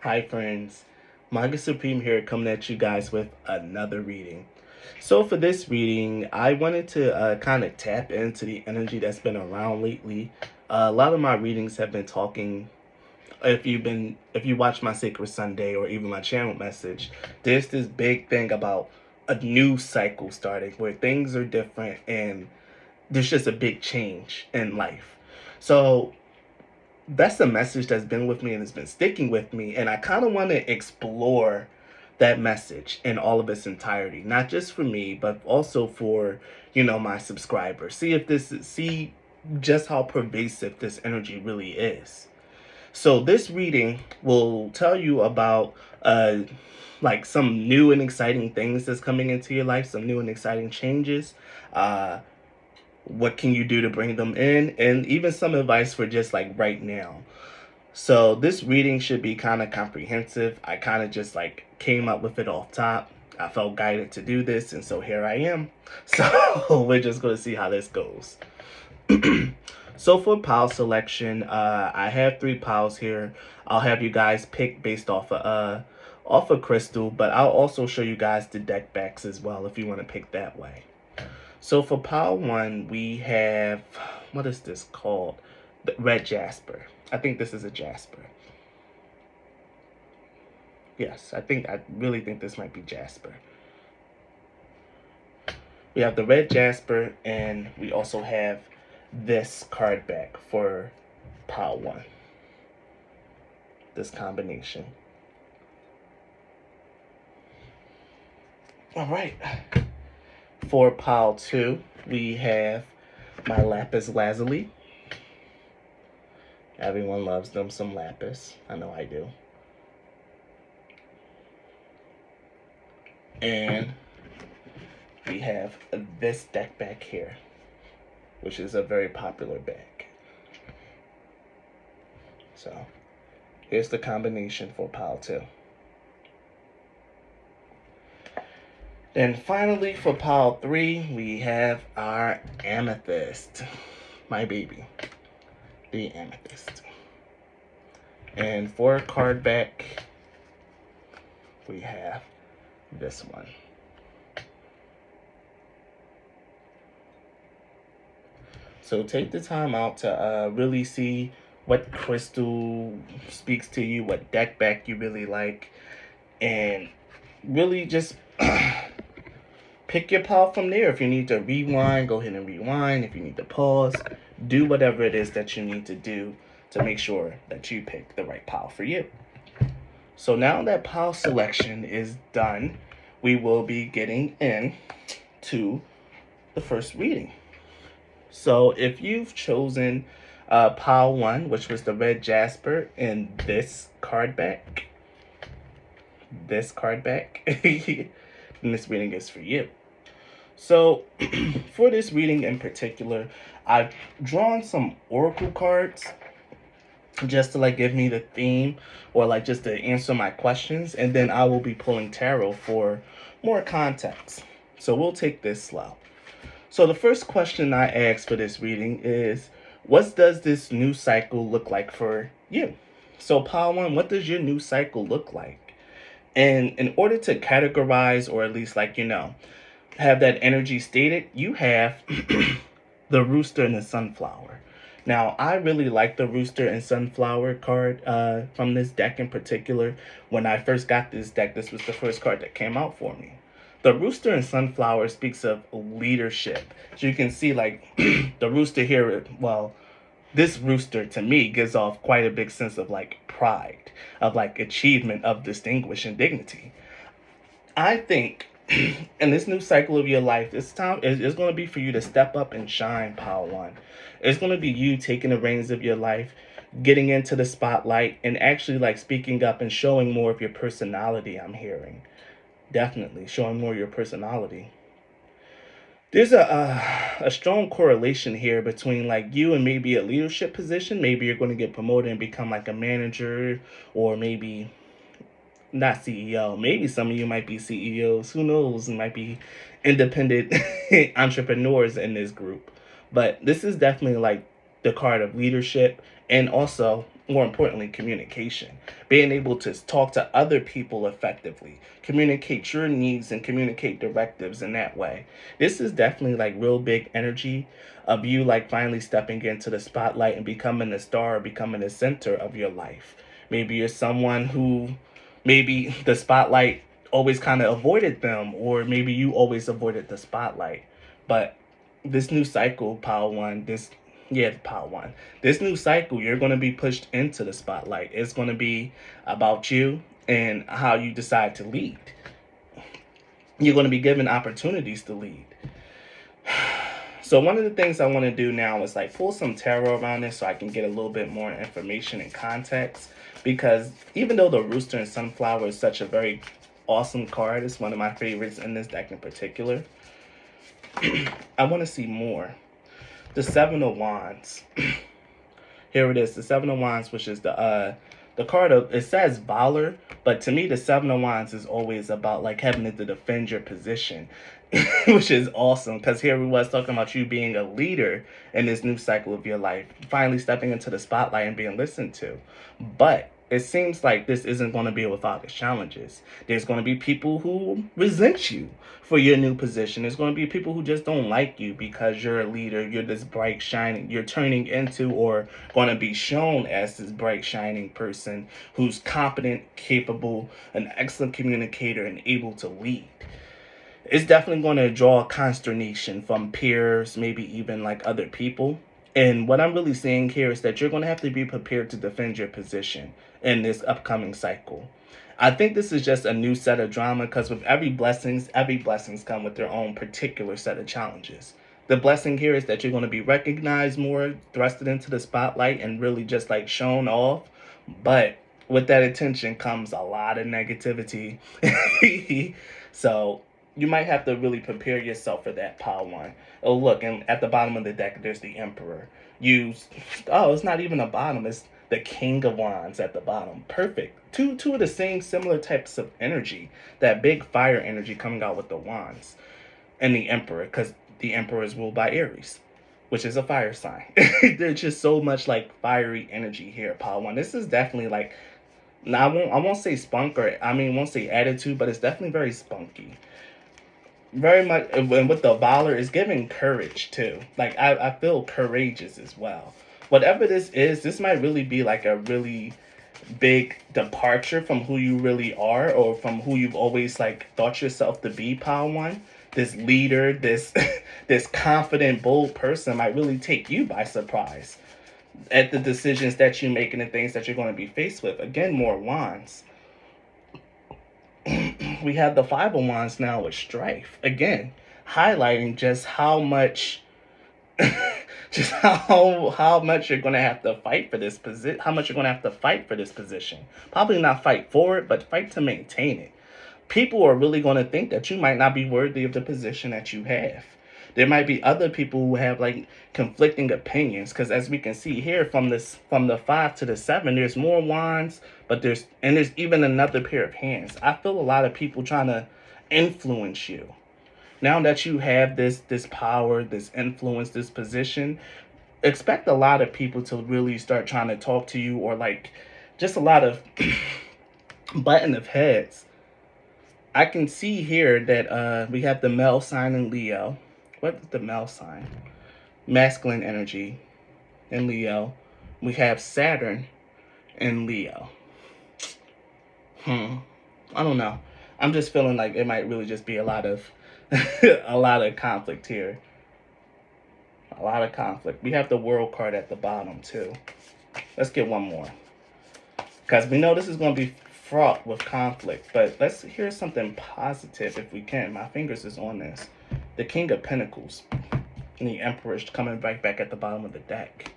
Hi, friends. Manga Supreme here, coming at you guys with another reading. So, for this reading, I wanted to kind of tap into the energy that's been around lately. A lot of my readings have been talking. If you watch my Sacred Sunday or even my channel message, there's this big thing about a new cycle starting where things are different and there's just a big change in life. So that's the message that's been with me and has been sticking with me. And I kind of want to explore that message in all of its entirety, not just for me, but also for, my subscribers. See just how pervasive this energy really is. So this reading will tell you about like some new and exciting things that's coming into your life, some new and exciting changes. Uh, what can you do to bring them in, and even some advice for just like right now. So this reading should be kind of comprehensive. I kind of just like came up with it off top. I felt guided to do this, and so here I am. So we're just going to see how this goes. So for pile selection, I have three piles here. I'll have you guys pick based off of crystal, but I'll also show you guys the deck backs as well if you want to pick that way. So for pile one, we have, what is this called? The red jasper. I think this is a jasper. Yes, I really think this might be jasper. We have the red jasper, and we also have this card back for pile one. This combination. All right. For pile two, we have my lapis lazuli. Everyone loves them some lapis. I know I do. And we have this deck back here, which is a very popular deck. So here's the combination for pile two. Then finally for pile three, we have our amethyst, my baby, the amethyst. And for a card back, we have this one. So take the time out to really see what crystal speaks to you, what deck back you really like, and really just pick your pile from there. If you need to rewind, go ahead and rewind. If you need to pause, do whatever it is that you need to do to make sure that you pick the right pile for you. So now that pile selection is done, we will be getting in to the first reading. So if you've chosen pile one, which was the red jasper, and this card back, then this reading is for you. So for this reading in particular, I've drawn some oracle cards just to like give me the theme or like just to answer my questions, and then I will be pulling tarot for more context. So we'll take this slow. So the first question I asked for this reading is, what does this new cycle look like for you? So pile one, what does your new cycle look like? And in order to categorize, or at least like, have that energy stated, you have the rooster and the sunflower. Now, I really like the rooster and sunflower card from this deck in particular. When I first got this deck, this was the first card that came out for me. The rooster and sunflower speaks of leadership. So you can see like the rooster here, well, this rooster to me gives off quite a big sense of like pride, of like achievement, of distinguish and dignity. I think in this new cycle of your life, it's going to be for you to step up and shine, pile one. It's going to be you taking the reins of your life, getting into the spotlight, and actually like speaking up and showing more of your personality. I'm hearing definitely showing more of your personality. There's a strong correlation here between like you and maybe a leadership position. Maybe you're going to get promoted and become like a manager, or maybe not CEO. Maybe some of you might be CEOs. Who knows? You might be independent entrepreneurs in this group. But this is definitely like the card of leadership, and also more importantly, communication. Being able to talk to other people effectively, communicate your needs and communicate directives in that way. This is definitely like real big energy of you like finally stepping into the spotlight and becoming the star, becoming the center of your life. Maybe you're someone who maybe the spotlight always kind of avoided them, or maybe you always avoided the spotlight. But this new cycle, Power One, Power One. This new cycle, you're going to be pushed into the spotlight. It's going to be about you and how you decide to lead. You're going to be given opportunities to lead. So one of the things I want to do now is like pull some tarot around this so I can get a little bit more information and context. Because even though the Rooster and Sunflower is such a very awesome card, it's one of my favorites in this deck in particular, I want to see more. The Seven of Wands. Here it is, the Seven of Wands, which is the card of, it says Valor, but to me the Seven of Wands is always about like having to defend your position, which is awesome, because here we was talking about you being a leader in this new cycle of your life, finally stepping into the spotlight and being listened to. But it seems like this isn't going to be without its challenges. There's going to be people who resent you for your new position. There's going to be people who just don't like you because you're a leader. You're this bright, shining, you're turning into or going to be shown as this bright, shining person who's competent, capable, an excellent communicator, and able to lead. It's definitely going to draw consternation from peers, maybe even like other people. And what I'm really seeing here is that you're going to have to be prepared to defend your position in this upcoming cycle. I think this is just a new set of drama, because with every blessings come with their own particular set of challenges. The blessing here is that you're going to be recognized more, thrusted into the spotlight, and really just like shown off. But with that attention comes a lot of negativity. So you might have to really prepare yourself for that, Power One. Oh, look, and at the bottom of the deck, there's the Emperor. It's not even a bottom, it's the King of Wands at the bottom. Perfect. Two of the same similar types of energy. That big fire energy coming out with the Wands. And the Emperor, because the Emperor is ruled by Aries, which is a fire sign. There's just so much like fiery energy here, Power One. This is definitely like, now I won't say spunk, or won't say attitude, but it's definitely very spunky. Very much, and with the Valor is giving courage too. Like I feel courageous as well. Whatever this is, this might really be like a really big departure from who you really are, or from who you've always like thought yourself to be, Power One. This leader, this this confident, bold person might really take you by surprise at the decisions that you make and the things that you're going to be faced with. Again, more wands. We have the Five of Wands now with strife. Again, highlighting just how much just how much you're gonna have to fight for this position, how much you're gonna have to fight for this position. Probably not fight for it, but fight to maintain it. People are really gonna think that you might not be worthy of the position that you have. There might be other people who have like conflicting opinions, because as we can see here from the 5 to the 7, there's more wands, but there's even another pair of hands. I feel a lot of people trying to influence you. Now that you have this power, this influence, this position, expect a lot of people to really start trying to talk to you, or like just a lot of button of heads. I can see here that we have the male sign in Leo. What is the male sign? Masculine energy in Leo. We have Saturn in Leo. I don't know. I'm just feeling like it might really just be a lot of a lot of conflict here. A lot of conflict. We have the World card at the bottom too. Let's get one more, because we know this is going to be fraught with conflict. But let's hear something positive if we can. My fingers is on this. The King of Pentacles and the Emperor is coming right back at the bottom of the deck.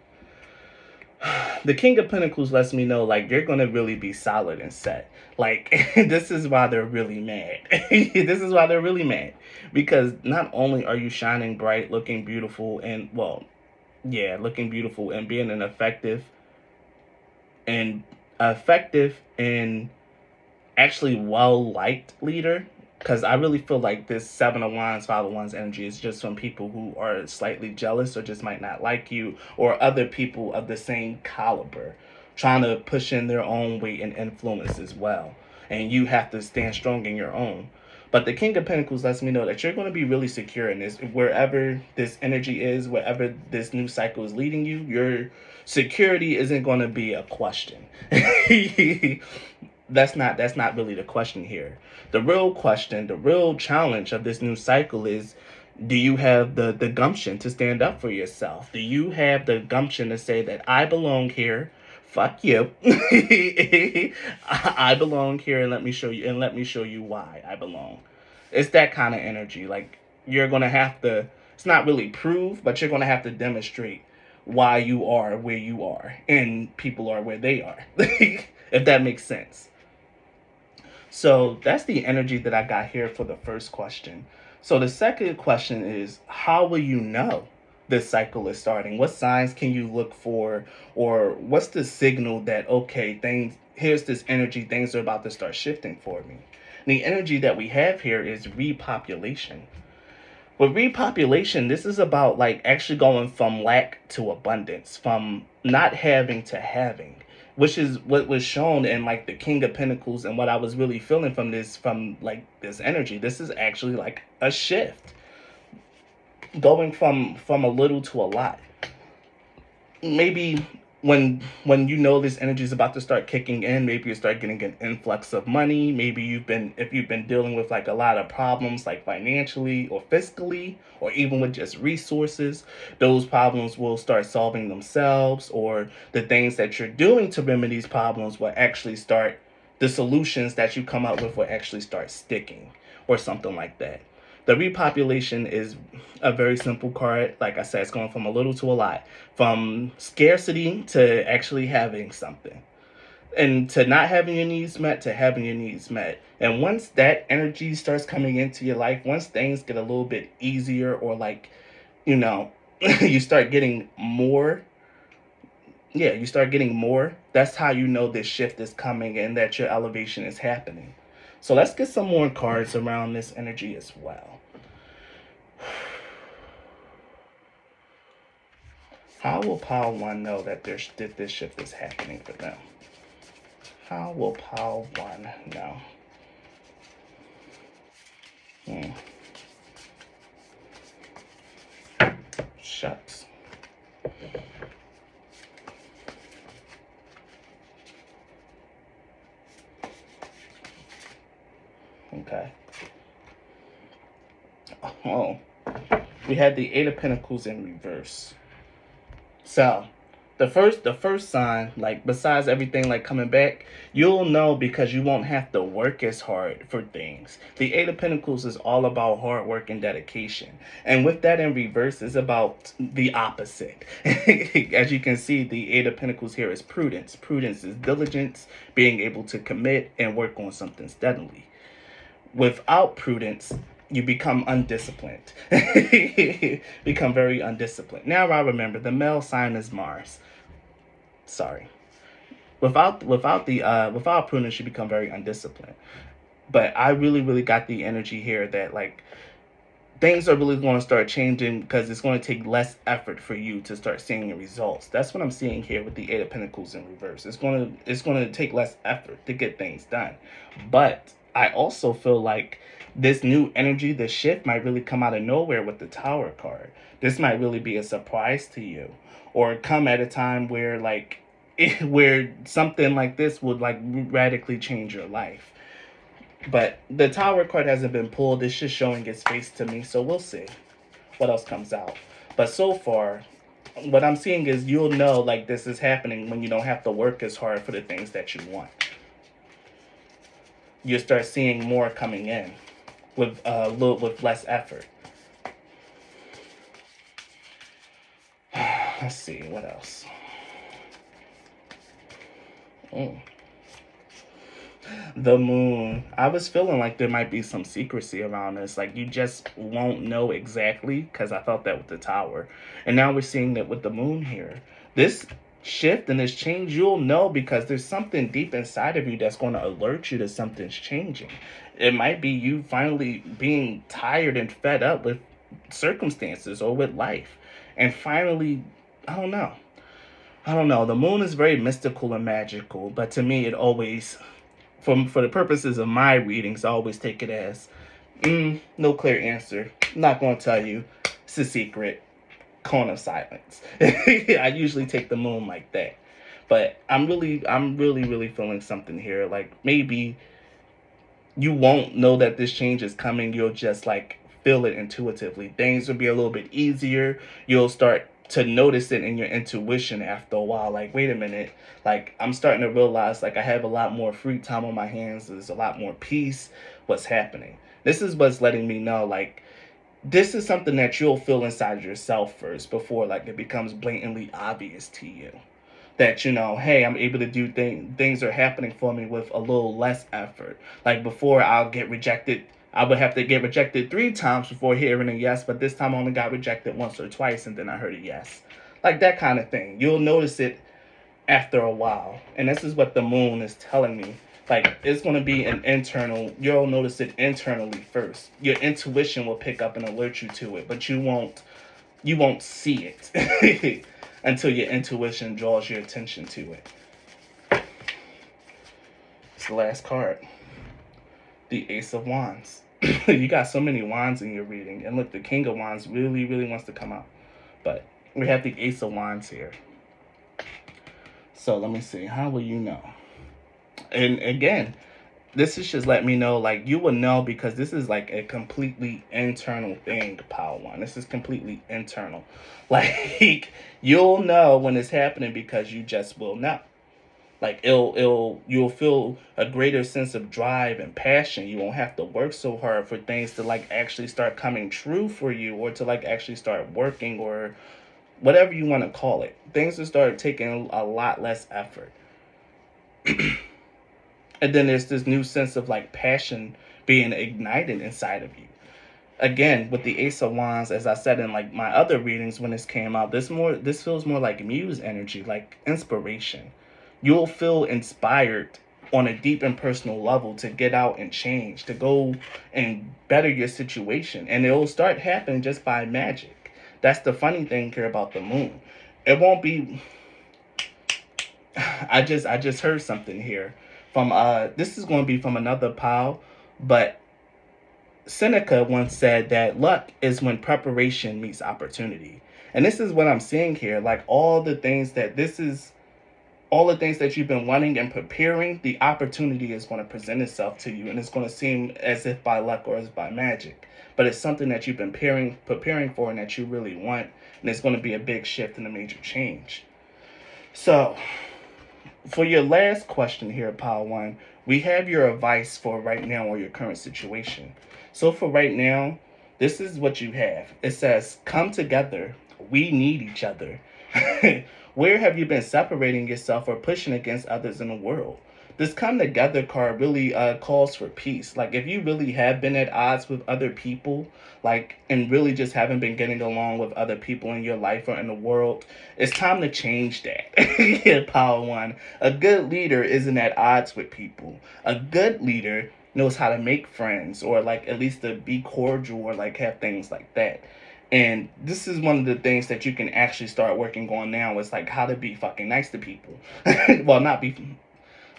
The King of Pentacles lets me know like you're going to really be solid and set. Like this is why they're really mad. This is why they're really mad, because not only are you shining bright, looking beautiful, and looking beautiful and being an effective and actually well-liked leader, because I really feel like this Seven of Wands, Five of Wands energy is just from people who are slightly jealous or just might not like you, or other people of the same caliber trying to push in their own weight and influence as well. And you have to stand strong in your own. But the King of Pentacles lets me know that you're going to be really secure in this. Wherever this energy is, wherever this new cycle is leading you, your security isn't going to be a question. That's not really the question here. The real question, the real challenge of this new cycle is, do you have the gumption to stand up for yourself? Do you have the gumption to say that I belong here? Fuck you. I belong here, and let me show you why I belong. It's that kind of energy. Like, you're gonna have to, it's not really prove, but you're gonna have to demonstrate why you are where you are and people are where they are. If that makes sense. So that's the energy that I got here for the first question. So the second question is, how will you know this cycle is starting? What signs can you look for, or what's the signal that, okay, things, here's this energy, things are about to start shifting for me? And the energy that we have here is repopulation. With repopulation, this is about like actually going from lack to abundance, from not having to having, which is what was shown in like the King of Pentacles. And what I was really feeling from like this energy, this is actually like a shift, going from a little to a lot. Maybe when you know this energy is about to start kicking in, maybe you start getting an influx of money. Maybe if you've been dealing with like a lot of problems, like financially or fiscally, or even with just resources, those problems will start solving themselves, or the things that you're doing to remedy these problems will actually start, the solutions that you come up with will actually start sticking, or something like that. The repopulation is a very simple card. Like I said, it's going from a little to a lot, from scarcity to actually having something, and to not having your needs met to having your needs met. And once that energy starts coming into your life, once things get a little bit easier, or like, you know, you start getting more, yeah, you start getting more, that's how you know this shift is coming and that your elevation is happening. So let's get some more cards around this energy as well. How will Pile 1 know that this shift is happening for them? How will Pile 1 know? Shucks. Okay. Oh, we had the Eight of Pentacles in reverse. So, the first sign, like besides everything like coming back, you'll know because you won't have to work as hard for things. The Eight of Pentacles is all about hard work and dedication. And with that in reverse is about the opposite. As you can see, the Eight of Pentacles here is prudence. Prudence is diligence, being able to commit and work on something steadily. Without prudence, you become undisciplined. Become very undisciplined. Now I remember the male sign is Mars. Sorry. Without prudence, you become very undisciplined. But I really got the energy here that like things are really going to start changing because it's going to take less effort for you to start seeing the results. That's what I'm seeing here with the Eight of Pentacles in reverse. It's going to take less effort to get things done. But I also feel like this new energy, this shift might really come out of nowhere with the Tower card. This might really be a surprise to you, or come at a time where like where something like this would like radically change your life. But the Tower card hasn't been pulled. It's just showing its face to me. So we'll see what else comes out. But so far, what I'm seeing is you'll know like this is happening when you don't have to work as hard for the things that you want. You start seeing more coming in with less effort. Let's see what else. The moon. I was feeling like there might be some secrecy around this. Like you just won't know exactly, because I felt that with the Tower. And now we're seeing that with the moon here. This shift and this change, you'll know because there's something deep inside of you that's going to alert you that something's changing. It might be you finally being tired and fed up with circumstances or with life. And finally, I don't know. I don't know. The moon is very mystical and magical, but to me, it always, for the purposes of my readings, I always take it as no clear answer. I'm not going to tell you. It's a secret. Cone of silence. I usually take the moon like that, but I'm really feeling something here. Like maybe you won't know that this change is coming. You'll just like feel it intuitively. Things will be a little bit easier. You'll start to notice it in your intuition after a while. Like, wait a minute. Like, I'm starting to realize like I have a lot more free time on my hands. There's a lot more peace. What's happening? This is what's letting me know like this is something that you'll feel inside yourself first before like it becomes blatantly obvious to you that hey, I'm able to do things are happening for me with a little less effort. Like before, I'll get rejected. I would have to get rejected 3 times before hearing a yes, but this time I only got rejected once or twice, and then I heard a yes. Like that kind of thing. You'll notice it after a while, and this is what the moon is telling me. Like it's going to be an internal. You'll notice it internally first. Your intuition will pick up and alert you to it, but you won't see it until your intuition draws your attention to it. It's the last card, the Ace of Wands. You got so many wands in your reading, and look, the King of Wands really wants to come out, but we have the Ace of Wands here. So let me see. How will you know? And again, this is just let me know, like you will know because this is like a completely internal thing, Power One. This is completely internal. Like you'll know when it's happening because you just will know. Like you'll feel a greater sense of drive and passion. You won't have to work so hard for things to like actually start coming true for you or to like actually start working or whatever you want to call it. Things will start taking a lot less effort. And then there's this new sense of like passion being ignited inside of you. Again, with the Ace of Wands, as I said in like my other readings when this came out, this feels more like muse energy, like inspiration. You'll feel inspired on a deep and personal level to get out and change, to go and better your situation. And it'll start happening just by magic. That's the funny thing here about the moon. It won't be I just heard something here from this is going to be from another pile, but Seneca once said that luck is when preparation meets opportunity. And this is what I'm seeing here, like all the things that you've been wanting and preparing, the opportunity is going to present itself to you and it's going to seem as if by luck or as by magic. But it's something that you've been preparing for and that you really want, and it's going to be a big shift and a major change. So, for your last question here, Pile One, we have your advice for right now or your current situation. So for right now, this is what you have. It says, come together. We need each other. Where have you been separating yourself or pushing against others in the world? This come together card really calls for peace. Like if you really have been at odds with other people, like and really just haven't been getting along with other people in your life or in the world, it's time to change that. Yeah, Power One. A good leader isn't at odds with people. A good leader knows how to make friends or like at least to be cordial or like have things like that. And this is one of the things that you can actually start working on now is like how to be fucking nice to people. Well, not be.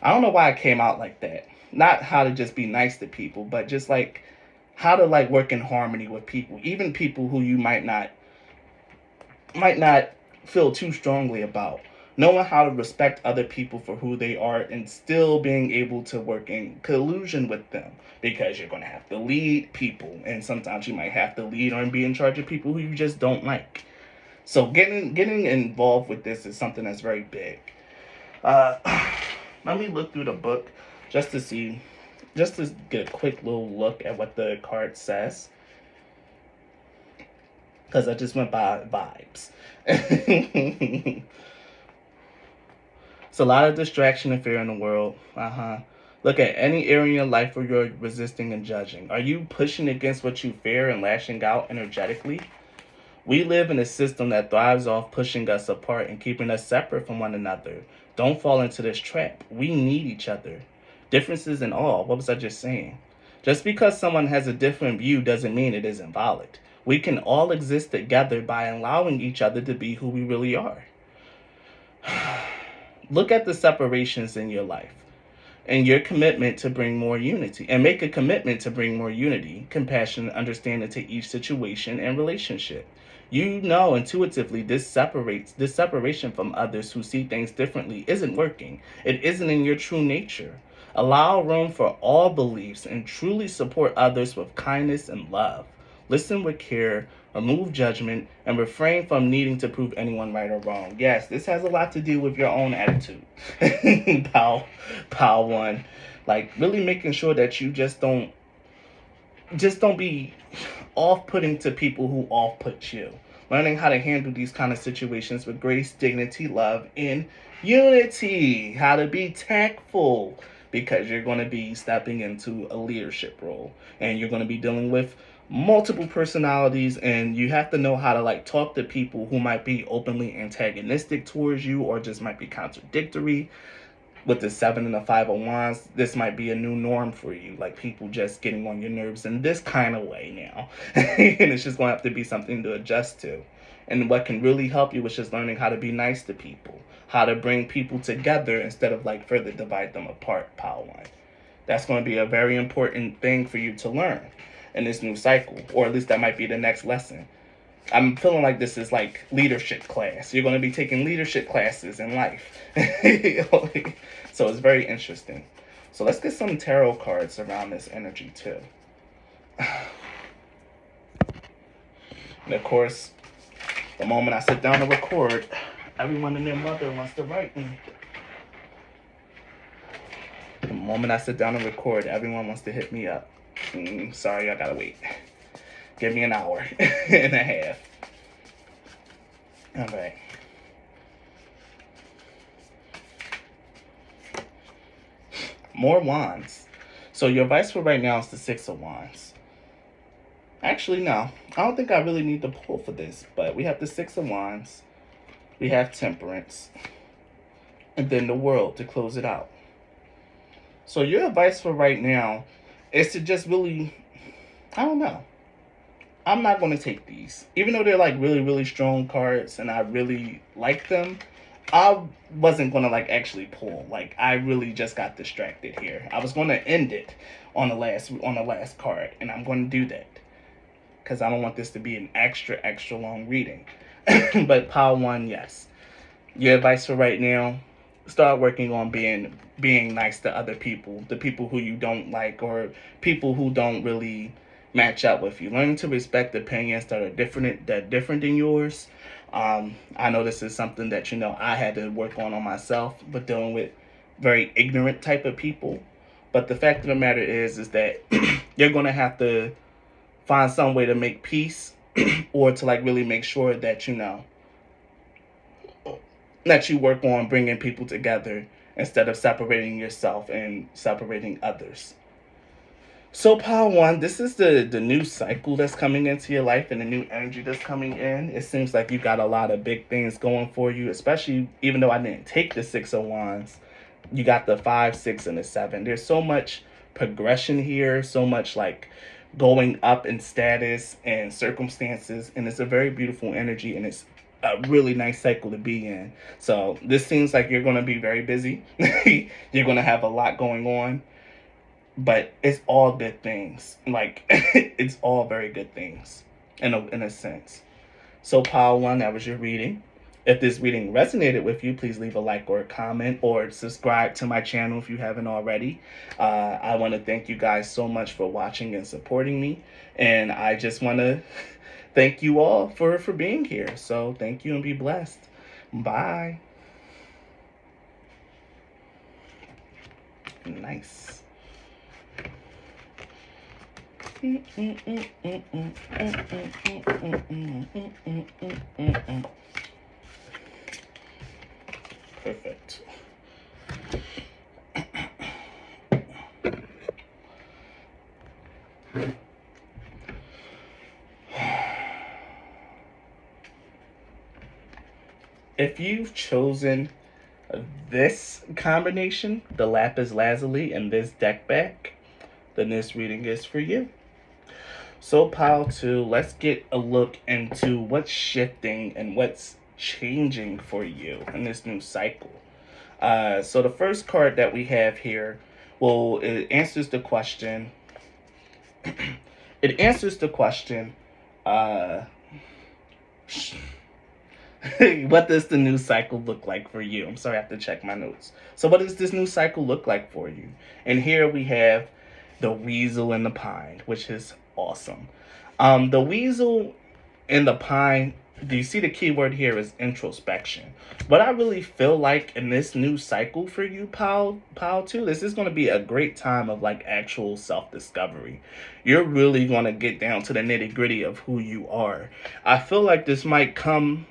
I don't know why I came out like that. Not how to just be nice to people, but just like how to like work in harmony with people, even people who you might not feel too strongly about. Knowing how to respect other people for who they are and still being able to work in collusion with them because you're going to have to lead people and sometimes you might have to lead or be in charge of people who you just don't like. So getting involved with this is something that's very big. Uh, Let me look through the book just to see, just to get a quick little look at what the card says. Because I just went by vibes. It's a lot of distraction and fear in the world. Look at any area in your life where you're resisting and judging. Are you pushing against what you fear and lashing out energetically? We live in a system that thrives off pushing us apart and keeping us separate from one another. Don't fall into this trap. We need each other. Differences in all. What was I just saying? Just because someone has a different view doesn't mean it isn't valid. We can all exist together by allowing each other to be who we really are. Look at the separations in your life and your commitment to bring more unity, and make a commitment to bring more unity, compassion, and understanding to each situation and relationship. You know intuitively this separation from others who see things differently isn't working. It isn't in your true nature. Allow room for all beliefs and truly support others with kindness and love. Listen with care, remove judgment, and refrain from needing to prove anyone right or wrong. Yes, this has a lot to do with your own attitude. Pow one. Like really making sure that you just don't be off putting to people who off put you. Learning how to handle these kind of situations with grace, dignity, love, and unity. How to be tactful, because you're going to be stepping into a leadership role and you're going to be dealing with multiple personalities, and you have to know how to like talk to people who might be openly antagonistic towards you or just might be contradictory. With the 7 and the 5 of wands, this might be a new norm for you, like people just getting on your nerves in this kind of way now. And it's just going to have to be something to adjust to. And what can really help you is just learning how to be nice to people, how to bring people together instead of like further divide them apart. Power line, that's going to be a very important thing for you to learn in this new cycle, or at least that might be the next lesson. I'm feeling like this is like leadership class. You're going to be taking leadership classes in life. So it's very interesting. So let's get some tarot cards around this energy too. And of course, the moment I sit down to record, everyone and their mother wants to write me. The moment I sit down and record, everyone wants to hit me up. Sorry, I gotta wait. Give me an hour and a half. All right. More wands. So your advice for right now is the 6 of wands. Actually, no. I don't think I really need to pull for this, but we have the 6 of wands. We have temperance. And then the world to close it out. So your advice for right now is to just really, I don't know. I'm not going to take these. Even though they're like really, really strong cards and I really like them, I wasn't going to like actually pull. Like I really just got distracted here. I was going to end it on the last card, and I'm going to do that because I don't want this to be an extra long reading. But pile one, yes. Your advice for right now, start working on being nice to other people, the people who you don't like or people who don't really match up with you. Learn to respect opinions that are different than yours. I know this is something that I had to work on myself, but dealing with very ignorant type of people. But the fact of the matter is that you're gonna have to find some way to make peace, or to like really make sure that that you work on bringing people together instead of separating yourself and separating others. So, Power One, this is the new cycle that's coming into your life and the new energy that's coming in. It seems like you got a lot of big things going for you, especially even though I didn't take the 6 of Wands. You got the 5, 6, and the 7. There's so much progression here, so much like going up in status and circumstances, and it's a very beautiful energy, and it's a really nice cycle to be in. So, this seems like you're going to be very busy. You're going to have a lot going on. But it's all good things. Like, it's all very good things in a sense. So, Pile 1, that was your reading. If this reading resonated with you, please leave a like or a comment or subscribe to my channel if you haven't already. I want to thank you guys so much for watching and supporting me. And I just want to thank you all for being here. So, thank you and be blessed. Bye. Nice. Perfect. If you've chosen this combination, the lapis lazuli and this deck back, then this reading is for you. So, Pile 2, let's get a look into what's shifting and what's changing for you in this new cycle. So the first card that we have here, well, it answers the question. It answers the question. Uh, what does the new cycle look like for you? I'm sorry, I have to check my notes. So, what does this new cycle look like for you? And here we have the weasel and the pine, which is awesome. The weasel and the pine, do you see the keyword here is introspection? What I really feel like in this new cycle for you, pal, too, this is going to be a great time of like actual self discovery. You're really going to get down to the nitty gritty of who you are. I feel like this might come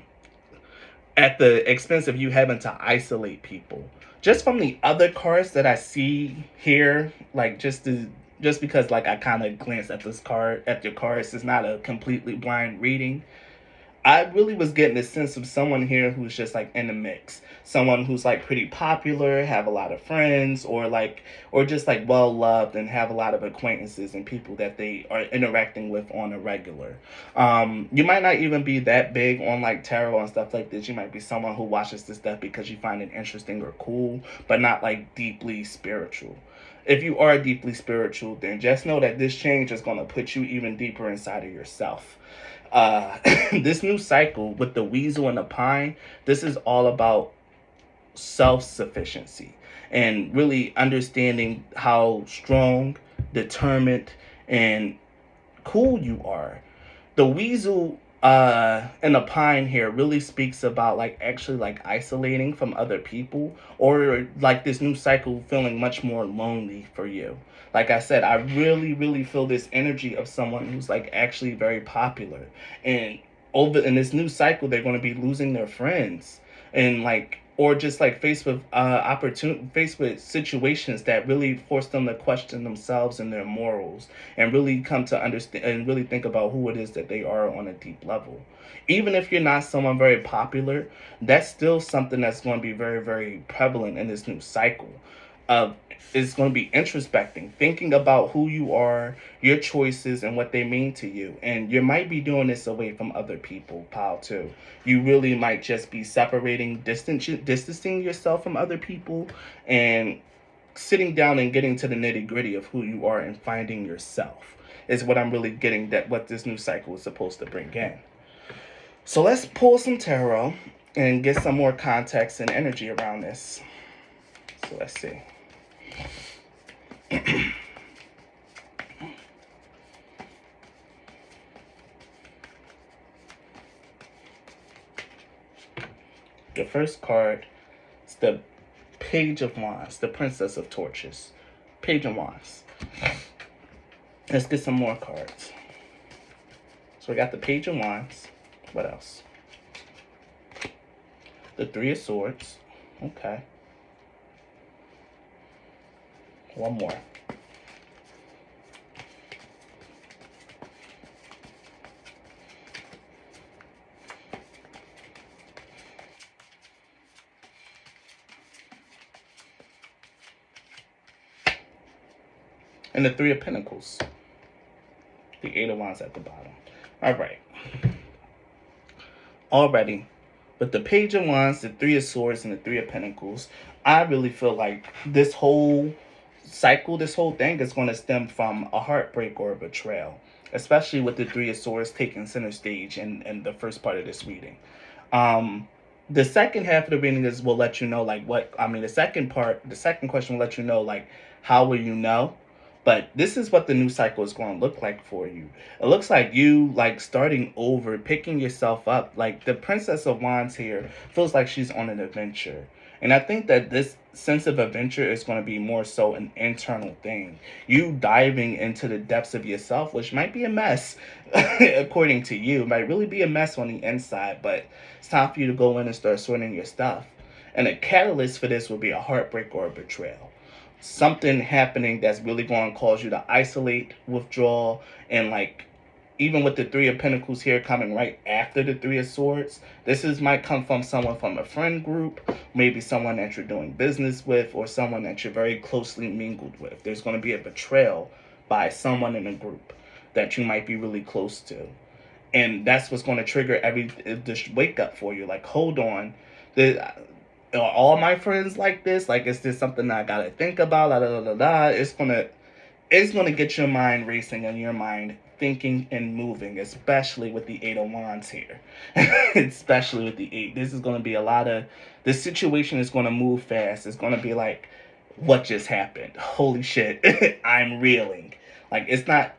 at the expense of you having to isolate people. Just from the other cards that I see here, like just because like I kind of glanced at this card at your cards, it's not a completely blind reading. I really was getting a sense of someone here who's just like in the mix. Someone who's like pretty popular, have a lot of friends, or just like well loved and have a lot of acquaintances and people that they are interacting with on a regular. You might not even be that big on like tarot and stuff like this. You might be someone who watches this stuff because you find it interesting or cool, but not like deeply spiritual. If you are deeply spiritual, then just know that this change is going to put you even deeper inside of yourself. uh this new cycle with the weasel and the pine, this is all about self-sufficiency and really understanding how strong, determined, and cool you are. The weasel and the pine here really speaks about like actually like isolating from other people, or like this new cycle feeling much more lonely for you. Like I said, I really feel this energy of someone who's like actually very popular, and over in this new cycle they're going to be losing their friends, and like or just like faced with situations that really force them to question themselves and their morals, and really come to understand and really think about who it is that they are on a deep level. Even if you're not someone very popular, that's still something that's going to be very prevalent in this new cycle. Uh, it's going to be introspecting, thinking about who you are, your choices, and what they mean to you. And you might be doing this away from other people, pal, too. You really might just be distancing yourself from other people, and sitting down and getting to the nitty gritty of who you are and finding yourself is what I'm really getting, that what this new cycle is supposed to bring in. So let's pull some tarot and get some more context and energy around this. So let's see. The first card is the Page of Wands, the Princess of Torches. Page of Wands. Let's get some more cards. So we got the Page of Wands. What else? The Three of Swords. Okay. One more. And the Three of Pentacles. The Eight of Wands at the bottom. All right. Already, with the Page of Wands, the Three of Swords, and the Three of Pentacles, I really feel like this whole cycle, this whole thing is going to stem from a heartbreak or a betrayal, especially with the Three of Swords taking center stage in the first part of this reading. The second half of the reading is will let you know like what I mean. The second question will let you know like how will you know. But this is what the new cycle is going to look like for you. It looks like you like starting over, picking yourself up. Like the Princess of Wands here feels like she's on an adventure. And I think that this sense of adventure is going to be more so an internal thing. You diving into the depths of yourself, which might be a mess, according to you. It might really be a mess on the inside, but it's time for you to go in and start sorting your stuff. And a catalyst for this will be a heartbreak or a betrayal. Something happening that's really going to cause you to isolate, withdraw, and like even with the Three of Pentacles here coming right after the Three of Swords, might come from someone from a friend group, maybe someone that you're doing business with, or someone that you're very closely mingled with. There's going to be a betrayal by someone in a group that you might be really close to. And that's what's going to trigger this wake up for you. Like, hold on, the, are all my friends like this? Like, is this something that I gotta think about? La, la, la, la, la. It's gonna get your mind racing and your mind thinking and moving, especially with the Eight of Wands here. Especially with the eight, this is gonna be a lot of. This situation is gonna move fast. It's gonna be like, what just happened? Holy shit! I'm reeling. Like, it's not.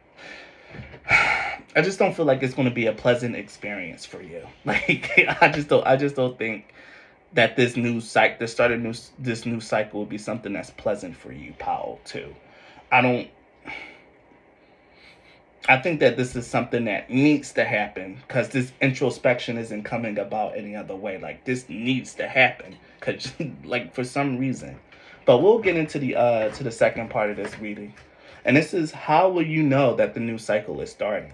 I just don't feel like it's going to be a pleasant experience for you. Like, I just don't think that the start of this new cycle will be something that's pleasant for you, Powell. Too. I don't. I think that this is something that needs to happen because this introspection isn't coming about any other way. Like, this needs to happen because, like, for some reason. But we'll get into the second part of this reading, and this is how will you know that the new cycle is starting.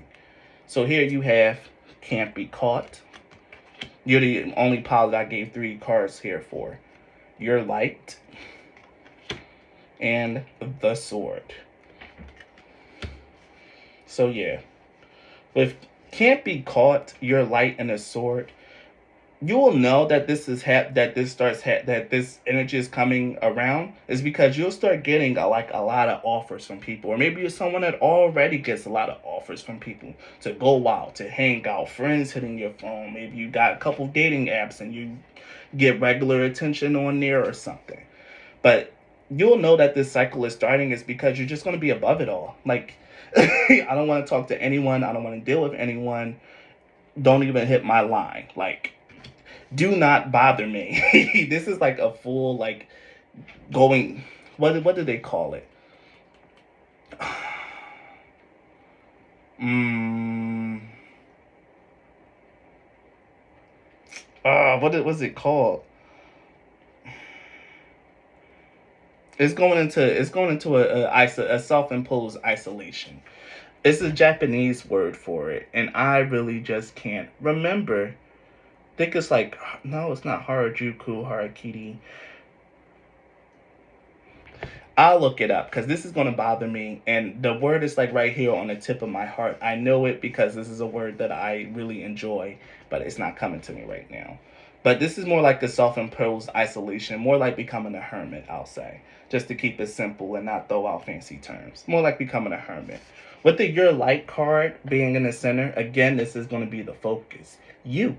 So here you have can't be caught. You're the only pilot I gave 3 cards here for. Your light and the sword. So yeah, with can't be caught, your light and the sword, you will know that that this energy is coming around is because you'll start getting a lot of offers from people, or maybe you're someone that already gets a lot of offers from people to go out, to hang out, friends hitting your phone. Maybe you got a couple dating apps and you get regular attention on there or something. But you'll know that this cycle is starting is because you're just going to be above it all. Like, I don't want to talk to anyone. I don't want to deal with anyone. Don't even hit my line. Like, do not bother me. This is like a full, like, going, what do they call it? mm, what's it called? It's going into a self-imposed isolation. It's a Japanese word for it, and I really just can't remember. I think it's like, no, it's not Harajuku, Harakiri. I'll look it up because this is going to bother me. And the word is like right here on the tip of my heart. I know it because this is a word that I really enjoy, but it's not coming to me right now. But this is more like a self imposed isolation, more like becoming a hermit, I'll say, just to keep it simple and not throw out fancy terms. More like becoming a hermit. With the Your Light card being in the center, again, this is going to be the focus. You.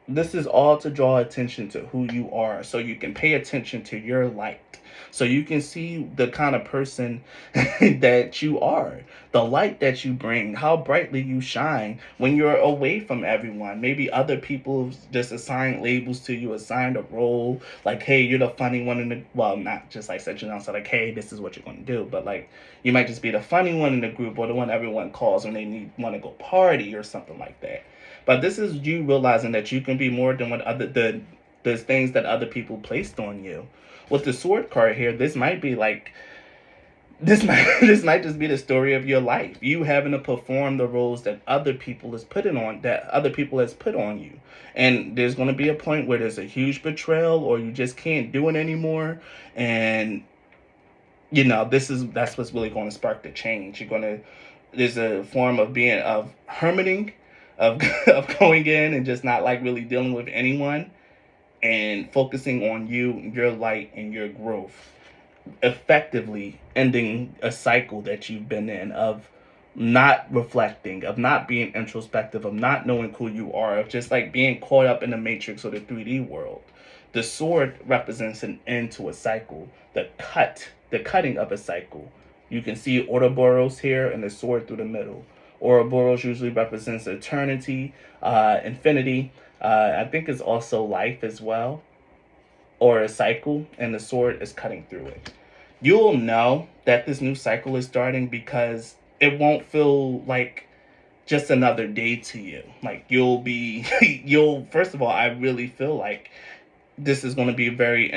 This is all to draw attention to who you are so you can pay attention to your light. So you can see the kind of person that you are, the light that you bring, how brightly you shine when you're away from everyone. Maybe other people just assign labels to you, assigned a role, like, hey, you're the funny one in the, well, not just like such and so like, hey, this is what you're going to do, but like, you might just be the funny one in the group or the one everyone calls when they want to go party or something like that. But this is you realizing that you can be more than what the things that other people placed on you. With the sword card here, this might be like this might just be the story of your life. You having to perform the roles that other people has put on you. And there's gonna be a point where there's a huge betrayal or you just can't do it anymore. And that's what's really gonna spark the change. There's a form of hermiting, of of going in and just not like really dealing with anyone and focusing on you, your light, and your growth, effectively ending a cycle that you've been in of not reflecting, of not being introspective, of not knowing who you are, of just like being caught up in the matrix or the 3D world. The sword represents an end to a cycle, the cutting of a cycle. You can see Ouroboros here and the sword through the middle. Ouroboros usually represents eternity, infinity. I think it's also life as well, or a cycle, and the sword is cutting through it. You'll know that this new cycle is starting because it won't feel like just another day to you. Like you'll first of all, I really feel like this is going to be a very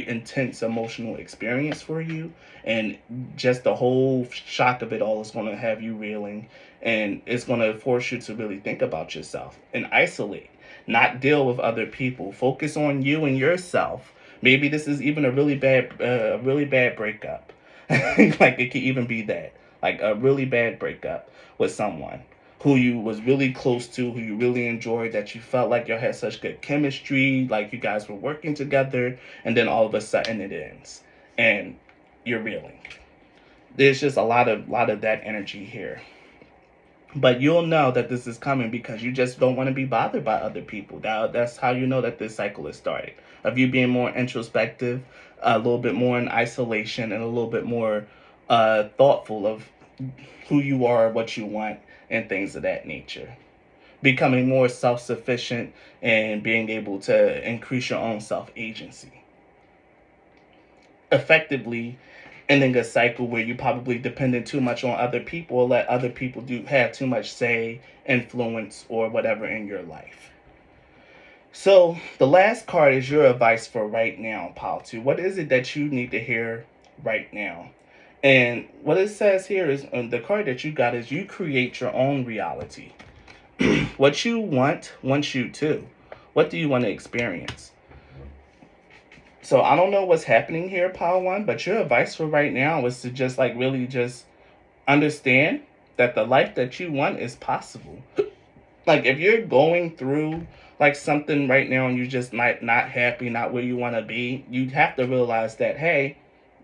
intense emotional experience for you, and just the whole shock of it all is going to have you reeling, and it's going to force you to really think about yourself and isolate, not deal with other people, focus on you and yourself. Maybe this is even a really bad breakup. Like, it could even be that, like a really bad breakup with someone, who you was really close to, who you really enjoyed, that you felt like y'all had such good chemistry, like you guys were working together, and then all of a sudden it ends and you're reeling. There's just a lot of that energy here. But you'll know that this is coming because you just don't want to be bothered by other people. That's how you know that this cycle is started. Of you being more introspective, a little bit more in isolation, and a little bit more thoughtful of who you are, what you want, and things of that nature. Becoming more self sufficient and being able to increase your own self agency. Effectively ending a cycle where you probably depended too much on other people or let other people do have too much say, influence, or whatever in your life. So the last card is your advice for right now, Pal 2. What is it that you need to hear right now? And what it says here is the card that you got is you create your own reality. What you want wants you to. What do you want to experience? So I don't know what's happening here, Pile One, but your advice for right now is to just like really just understand that the life that you want is possible. Like if you're going through like something right now and you're just not happy, not where you want to be, you have to realize that hey,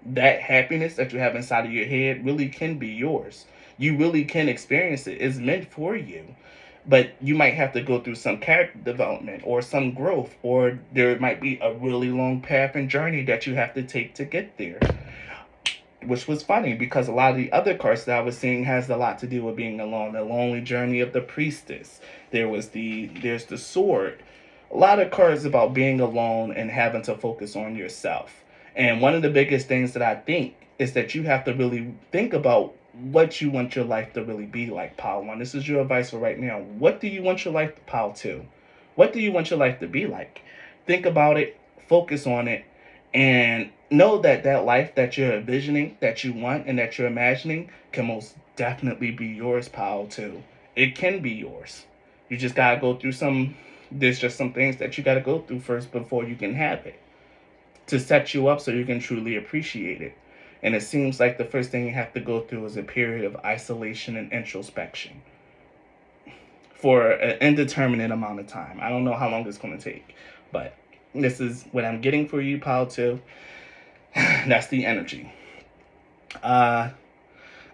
that happiness that you have inside of your head really can be yours. You really can experience it. It's meant for you. But you might have to go through some character development or some growth, or there might be a really long path and journey that you have to take to get there. Which was funny because a lot of the other cards that I was seeing has a lot to do with being alone. The lonely journey of the priestess. There's the sword. A lot of cards about being alone and having to focus on yourself. And one of the biggest things that I think is that you have to really think about what you want your life to really be like, Pile 1. This is your advice for right now. What do you want your life to, Pile 2? What do you want your life to be like? Think about it, focus on it, and know that that life that you're envisioning, that you want, and that you're imagining can most definitely be yours, Pile 2. It can be yours. You just gotta go through there's just some things that you gotta go through first before you can have it to set you up so you can truly appreciate it. And it seems like the first thing you have to go through is a period of isolation and introspection for an indeterminate amount of time. I don't know how long it's going to take, but this is what I'm getting for you, Pile 2. That's the energy. I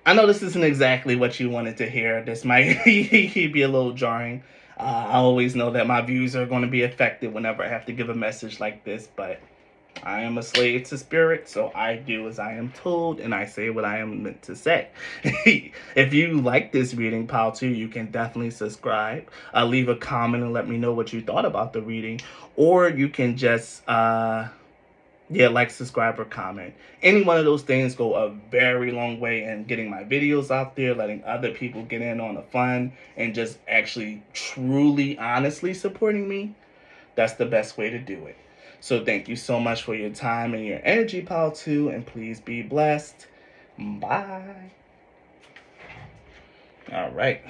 know this isn't exactly what you wanted to hear. This might be a little jarring. I always know that my views are going to be affected whenever I have to give a message like this, but I am a slave to spirit, so I do as I am told, and I say what I am meant to say. If you like this reading, Pile 2, you can definitely subscribe. Leave a comment and let me know what you thought about the reading. Or you can just, like, subscribe, or comment. Any one of those things go a very long way in getting my videos out there, letting other people get in on the fun, and just actually, truly, honestly supporting me. That's the best way to do it. So thank you so much for your time and your energy, Pile 2, and please be blessed. Bye. All right.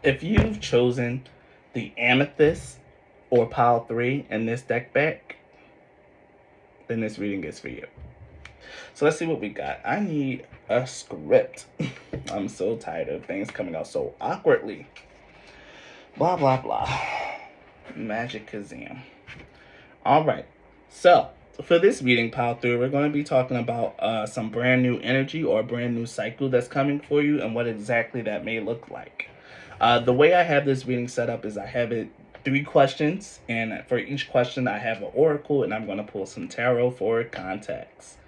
If you've chosen the Amethyst or Pile 3 in this deck back, then this reading is for you. So let's see what we got. I need a script. I'm so tired of things coming out so awkwardly. Blah, blah, blah. Magic Kazam. All right. So for this reading, Pile 3, we're going to be talking about some brand new energy or brand new cycle that's coming for you and what exactly that may look like. The way I have this reading set up is I have it 3 questions, and for each question I have an oracle, and I'm going to pull some tarot for context.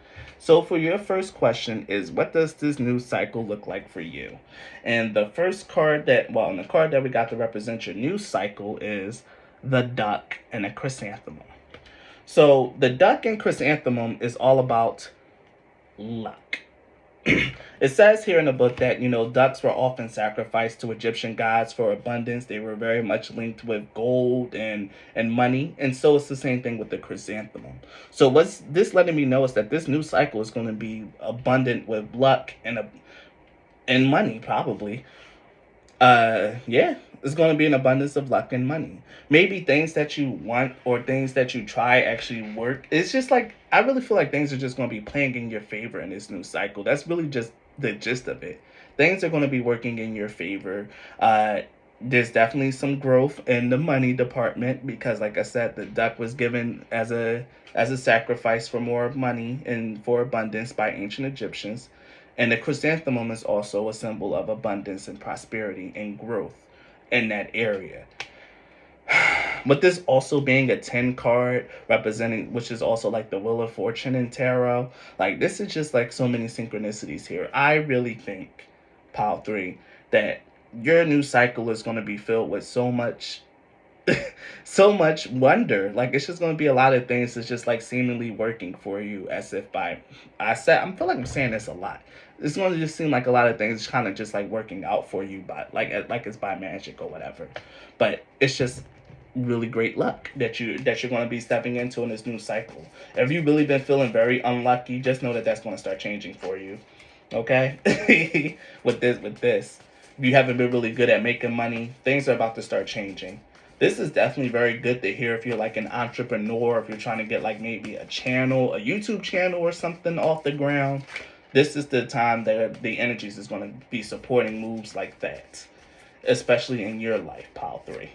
So for your first question is, what does this new cycle look like for you? And the first card the card that we got to represent your new cycle is the Duck and a Chrysanthemum. So the Duck and Chrysanthemum is all about luck. It says here in the book that, ducks were often sacrificed to Egyptian gods for abundance. They were very much linked with gold and money. And so it's the same thing with the chrysanthemum. So what's this letting me know is that this new cycle is going to be abundant with luck and money, probably. Yeah, it's going to be an abundance of luck and money. Maybe things that you want or things that you try actually work. It's just like, I really feel like things are just going to be playing in your favor in this new cycle. That's really just the gist of it. Things are going to be working in your favor. There's definitely some growth in the money department because, like I said, the duck was given as a sacrifice for more money and for abundance by ancient Egyptians. And the chrysanthemum is also a symbol of abundance and prosperity and growth in that area. With this also being a 10 card representing, which is also like the Wheel of Fortune in tarot, like this is just like so many synchronicities here. I really think, Pile 3, that your new cycle is going to be filled with so much so much wonder. Like it's just gonna be a lot of things that's just like seemingly working for you as if by I feel like I'm saying this a lot. It's gonna just seem like a lot of things kind of just like working out for you by like it's by magic or whatever. But it's just really great luck that you're going to be stepping into in this new cycle. If you've really been feeling very unlucky, just know that that's going to start changing for you. Okay? with this. If you haven't been really good at making money, things are about to start changing. This is definitely very good to hear if you're like an entrepreneur, if you're trying to get like maybe a channel, a YouTube channel or something off the ground. This is the time that the energies is going to be supporting moves like that, especially in your life, Pile 3.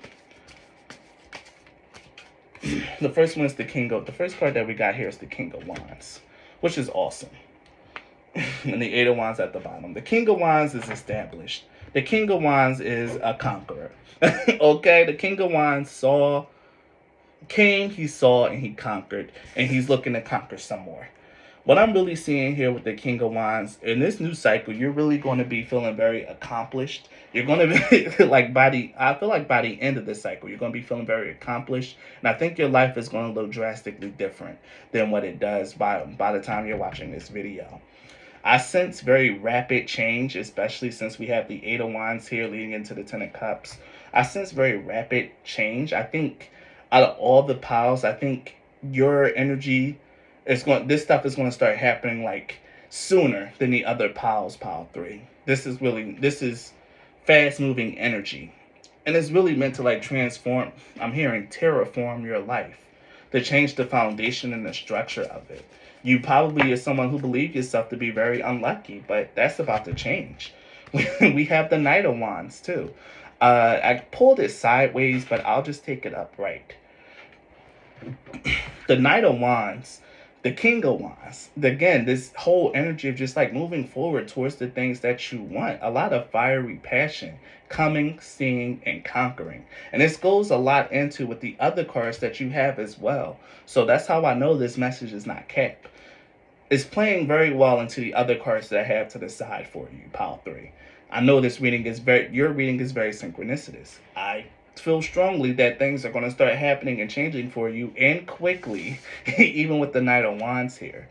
The first one is the first card that we got here is the King of Wands, which is awesome. And the Eight of Wands at the bottom. The King of Wands is established. The King of Wands is a conqueror. Okay, the King of Wands he saw, and he conquered, and he's looking to conquer some more. What I'm really seeing here with the King of Wands, in this new cycle, you're really going to be feeling very accomplished. You're going to be I feel like by the end of this cycle, you're going to be feeling very accomplished. And I think your life is going to look drastically different than what it does by the time you're watching this video. I sense very rapid change, especially since we have the Eight of Wands here leading into the Ten of Cups. I sense very rapid change. I think out of all the piles, I think your energy this stuff is going to start happening like sooner than the other piles, Pile 3. This is fast moving energy. And it's really meant to like transform, I'm hearing terraform your life, to change the foundation and the structure of it. You probably is someone who believes yourself to be very unlucky, but that's about to change. We have the Knight of Wands too. I pulled it sideways, but I'll just take it upright. The Knight of Wands, the King of Wands. Again, this whole energy of just like moving forward towards the things that you want. A lot of fiery passion, coming, seeing, and conquering. And this goes a lot into with the other cards that you have as well. So that's how I know this message is not cap. It's playing very well into the other cards that I have to the side for you, Pile 3. I know your reading is very synchronicitous. I feel strongly that things are going to start happening and changing for you, and quickly, even with the Knight of Wands here.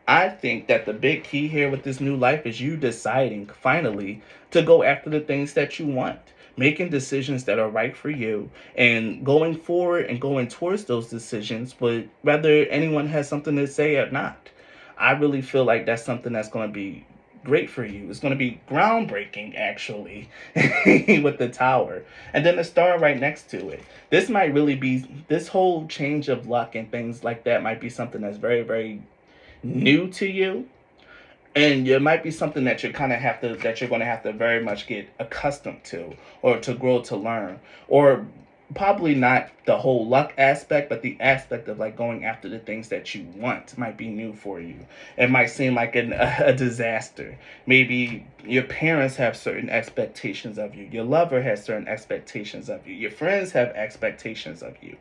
I think that the big key here with this new life is you deciding, finally, to go after the things that you want. Making decisions that are right for you and going forward and going towards those decisions, but whether anyone has something to say or not. I really feel like that's something that's going to be great for you. It's going to be groundbreaking, actually, with the tower. And then the star right next to it. This whole change of luck and things like that might be something that's very, very new to you. And it might be something that you're going to have to very much get accustomed to, or to grow to learn, or probably not the whole luck aspect, but the aspect of like going after the things that you want might be new for you. It might seem like a disaster. Maybe your parents have certain expectations of you. Your lover has certain expectations of you. Your friends have expectations of you.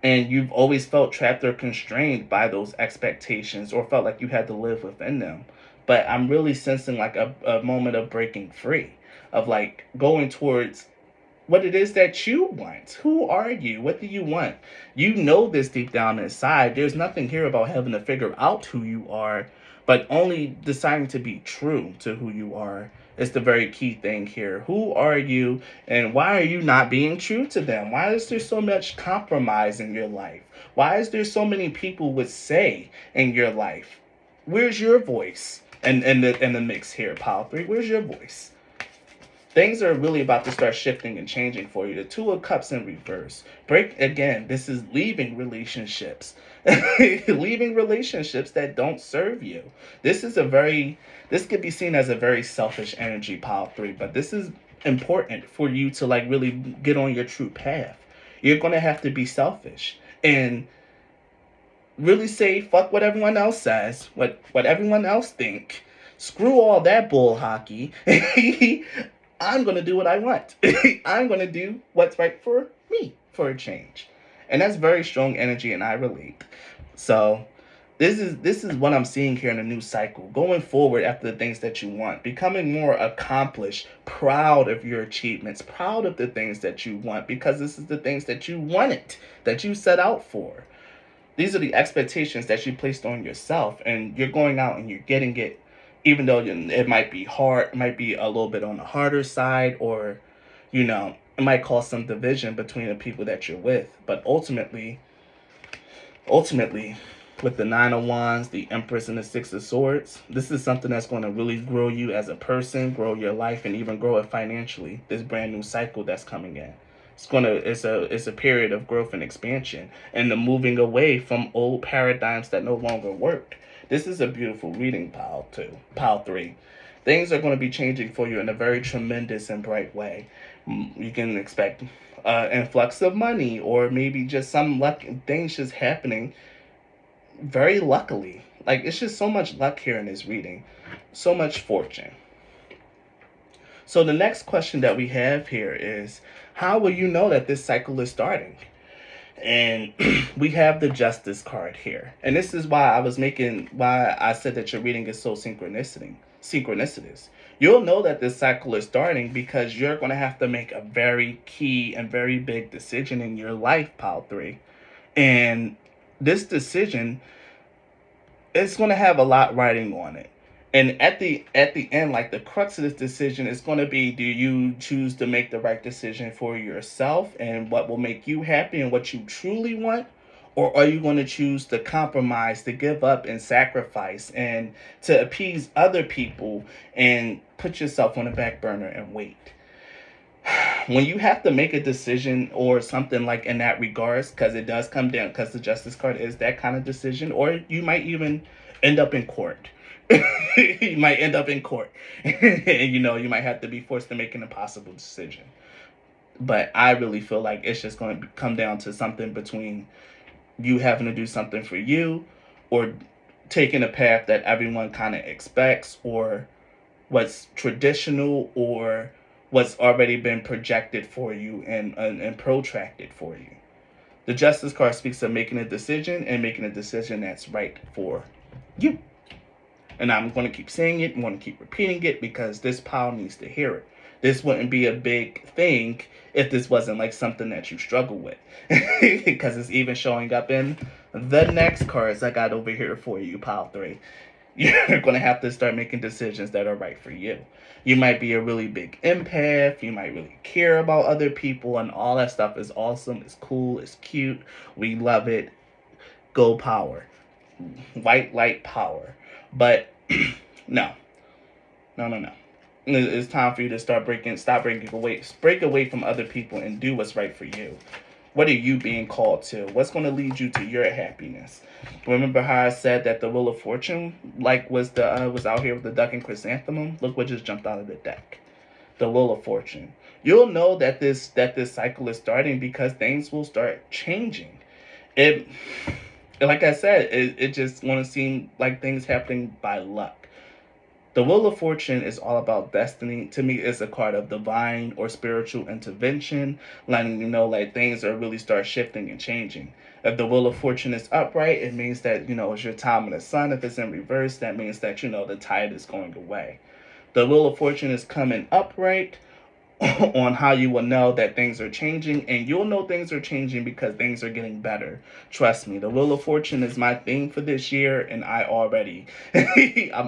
And you've always felt trapped or constrained by those expectations, or felt like you had to live within them. But I'm really sensing like a moment of breaking free, of like going towards what it is that you want. Who are you? What do you want? You know this deep down inside. There's nothing here about having to figure out who you are, but only deciding to be true to who you are is the very key thing here. Who are you, and why are you not being true to them? Why is there so much compromise in your life? Why is there so many people with say in your life? Where's your voice in the mix here, Pile 3? Where's your voice? Things are really about to start shifting and changing for you. The Two of Cups in reverse. Break again. This is leaving relationships. Leaving relationships that don't serve you. This could be seen as a very selfish energy, Pile 3, but this is important for you to like really get on your true path. You're gonna have to be selfish and really say fuck what everyone else says, what everyone else think. Screw all that bull hockey. I'm gonna do what I want. I'm gonna do what's right for me for a change. And that's very strong energy and I relate. So this is what I'm seeing here in a new cycle. Going forward after the things that you want, becoming more accomplished, proud of your achievements, proud of the things that you want, because this is the things that you wanted, that you set out for. These are the expectations that you placed on yourself, and you're going out and you're getting it, even though it might be hard, it might be a little bit on the harder side, or, it might cause some division between the people that you're with. But ultimately, with the Nine of Wands, the Empress, and the Six of Swords, this is something that's going to really grow you as a person, grow your life, and even grow it financially. This brand new cycle that's coming in. It's a period of growth and expansion and the moving away from old paradigms that no longer work. This is a beautiful reading, Pile 3. Things are going to be changing for you in a very tremendous and bright way. You can expect influx of money, or maybe just some luck things just happening very luckily. Like, it's just so much luck here in this reading, so much fortune. So the next question that we have here is, how will you know that this cycle is starting? And we have the Justice card here. And this is why I said that your reading is so synchronicities. You'll know that this cycle is starting because you're going to have to make a very key and very big decision in your life, Pile 3. And this decision, it's going to have a lot writing on it. And at the end, like, the crux of this decision is going to be, do you choose to make the right decision for yourself and what will make you happy and what you truly want? Or are you going to choose to compromise, to give up and sacrifice and to appease other people and put yourself on the back burner and wait? When you have to make a decision or something like in that regards, because it does come down, because the Justice card is that kind of decision, or you might even end up in court. You might end up in court. And you might have to be forced to make an impossible decision. But I really feel like it's just going to come down to something between you having to do something for you, or taking a path that everyone kind of expects, or what's traditional, or what's already been projected for you and protracted for you. The Justice card speaks of making a decision, and making a decision that's right for you. And I'm going to keep saying it, I'm going to keep repeating it, because this pile needs to hear it. This wouldn't be a big thing if this wasn't like something that you struggle with. Because it's even showing up in the next cards I got over here for you, Pile 3. You're going to have to start making decisions that are right for you. You might be a really big empath. You might really care about other people, and all that stuff is awesome. It's cool. It's cute. We love it. Go power. White light power. But no. It's time for you to break away from other people and do what's right for you. What are you being called to? What's going to lead you to your happiness? Remember how I said that the Wheel of Fortune, like, was out here with the duck and chrysanthemum? Look what just jumped out of the deck. The Wheel of Fortune. You'll know that this cycle is starting because things will start changing. It, like I said, it just want to seem like things happening by luck. The Wheel of Fortune is all about destiny. To me, it's a card of divine or spiritual intervention, letting you know, like, things are really start shifting and changing. If the Wheel of Fortune is upright, it means that, it's your time in the sun. If it's in reverse, that means that, the tide is going away. The Wheel of Fortune is coming upright, on how you will know that things are changing, and you'll know things are changing because things are getting better. Trust me, the Wheel of Fortune is my thing for this year, and I'm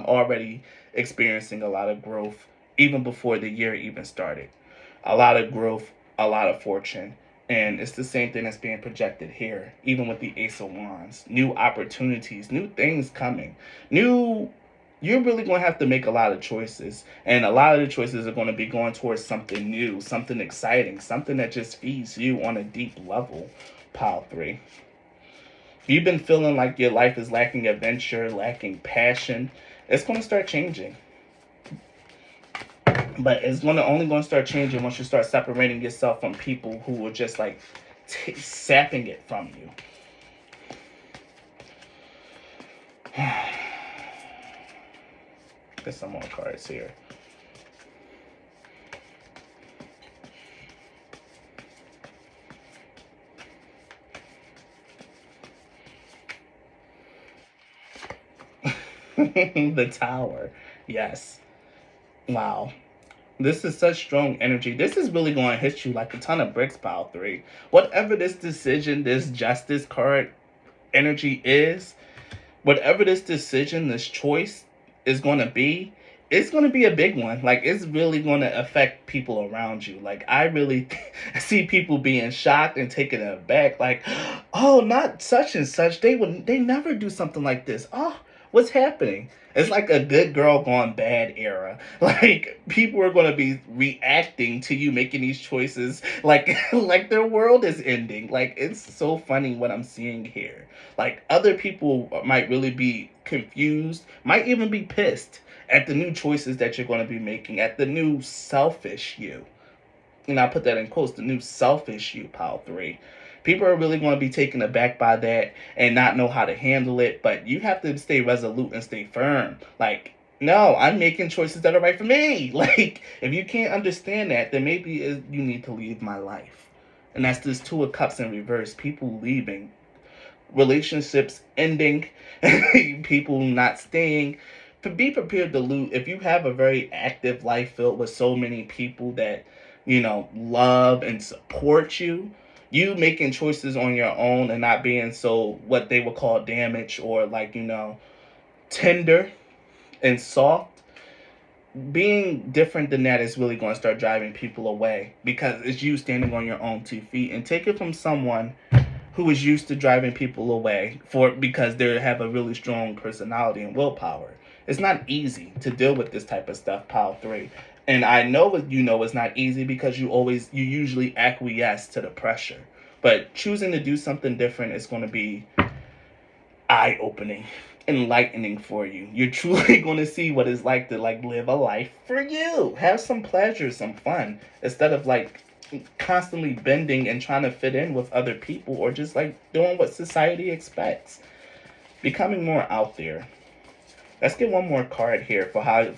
already experiencing a lot of growth even before the year even started. A lot of growth, a lot of fortune. And it's the same thing that's being projected here, even with the Ace of Wands. New opportunities, new things coming, new you're really going to have to make a lot of choices. And a lot of the choices are going to be going towards something new, something exciting, something that just feeds you on a deep level. Pile 3. If you've been feeling like your life is lacking adventure, lacking passion, it's going to start changing. But it's only going to start changing once you start separating yourself from people who are just like sapping it from you. There's some more cards here. The Tower. Yes. Wow. This is such strong energy. This is really going to hit you like a ton of bricks, Pile 3. Whatever this decision, this justice card energy is, whatever this decision, this choice is going to be, it's going to be a big one. Like, it's really going to affect people around you. Like, I really see people being shocked and taken aback. Like, oh, not such and such. They never do something like this. Oh, what's happening? It's like a good girl gone bad era. Like, people are going to be reacting to you making these choices like like their world is ending. Like, it's so funny what I'm seeing here. Like, other people might really be confused, might even be pissed at the new choices that you're going to be making, at the new selfish you. And I put that in quotes, the new selfish you, Pile 3. People are really going to be taken aback by that and not know how to handle it, but you have to stay resolute and stay firm. Like, no, I'm making choices that are right for me. Like, if you can't understand that, then maybe you need to leave my life. And that's this Two of Cups in reverse, people leaving, relationships ending, people not staying. To be prepared to lose, if you have a very active life filled with so many people that, love and support you, you making choices on your own and not being so what they would call damaged or like, tender and soft, being different than that is really going to start driving people away because it's you standing on your own 2 feet. And take it from someone who is used to driving people away because they have a really strong personality and willpower. It's not easy to deal with this type of stuff, Pile 3. And I know it's not easy because you usually acquiesce to the pressure. But choosing to do something different is going to be eye-opening, enlightening for you. You're truly going to see what it's like to like live a life for you. Have some pleasure, some fun, instead of like constantly bending and trying to fit in with other people or just like doing what society expects. Becoming more out there. Let's get one more card here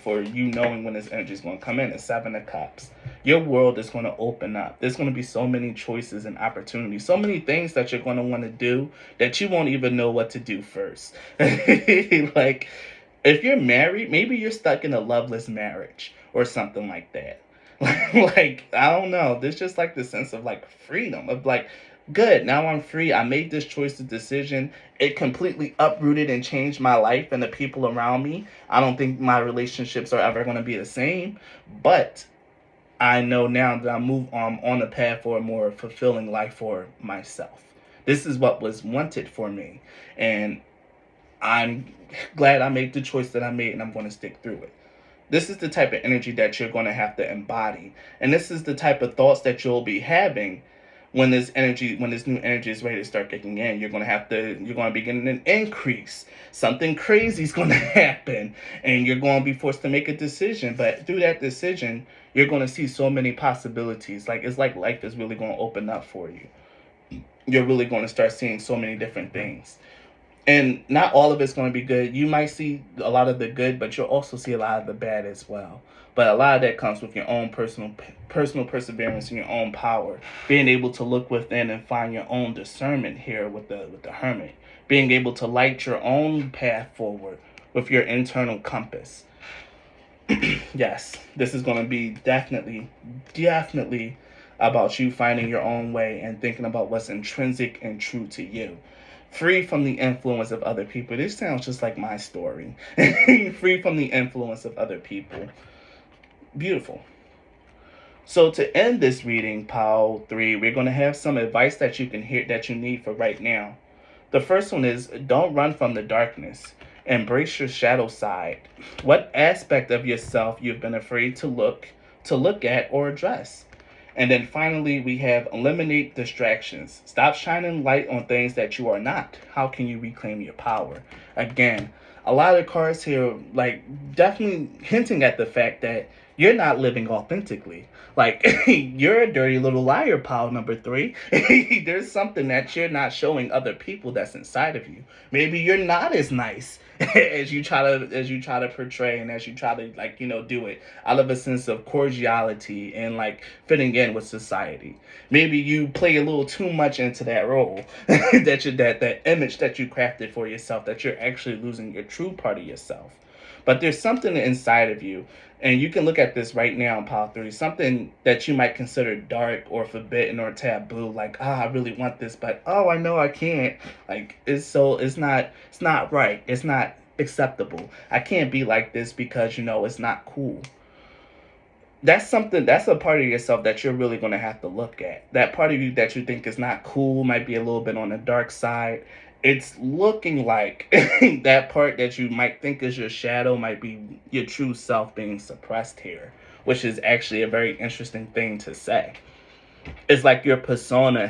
for you knowing when this energy is going to come in. The Seven of Cups. Your world is going to open up. There's going to be so many choices and opportunities, so many things that you're going to want to do that you won't even know what to do first. Like, if you're married, maybe you're stuck in a loveless marriage or something like that. Like, I don't know. There's just like the sense of like freedom of like, good, now I'm free. I made this choice, this decision. It completely uprooted and changed my life and the people around me. I don't think my relationships are ever going to be the same, but I know now that I move on the path for a more fulfilling life for myself. This is what was wanted for me, and I'm glad I made the choice that I made, and I'm going to stick through it. This is the type of energy that you're going to have to embody, and this is the type of thoughts that you'll be having when this new energy is ready to start kicking in. You're going to be getting an increase. Something crazy is going to happen, and you're going to be forced to make a decision. But through that decision, you're going to see so many possibilities. Like, it's like life is really going to open up for you. You're really going to start seeing so many different things. And not all of it's going to be good. You might see a lot of the good, but you'll also see a lot of the bad as well. But a lot of that comes with your own personal perseverance and your own power. Being able to look within and find your own discernment here with the Hermit. Being able to light your own path forward with your internal compass. Yes, this is going to be definitely about you finding your own way and thinking about what's intrinsic and true to you. Free from the influence of other people. This sounds just like my story. Free from the influence of other people. Beautiful. So to end this reading, Pile 3, we're going to have some advice that you can hear that you need for right now. The first one is don't run from the darkness. Embrace your shadow side. What aspect of yourself you've been afraid to look at or address? And then finally, we have eliminate distractions. Stop shining light on things that you are not. How can you reclaim your power? Again, a lot of cards here, like, definitely hinting at the fact that you're not living authentically. Like, you're a dirty little liar, pile number 3. There's something that you're not showing other people that's inside of you. Maybe you're not as nice as you try to portray, and as you try to, like, do it out of a sense of cordiality and like fitting in with society. Maybe you play a little too much into that role, that image that you crafted for yourself, that you're actually losing your true part of yourself. But there's something inside of you, and you can look at this right now in pile 3, something that you might consider dark or forbidden or taboo, like, I really want this, but I know I can't. Like, it's not right, it's not acceptable, I can't be like this because it's not cool. That's a part of yourself that you're really going to have to look at. That part of you that you think is not cool, might be a little bit on the dark side. It's looking like that part that you might think is your shadow might be your true self being suppressed here, which is actually a very interesting thing to say. It's like your persona,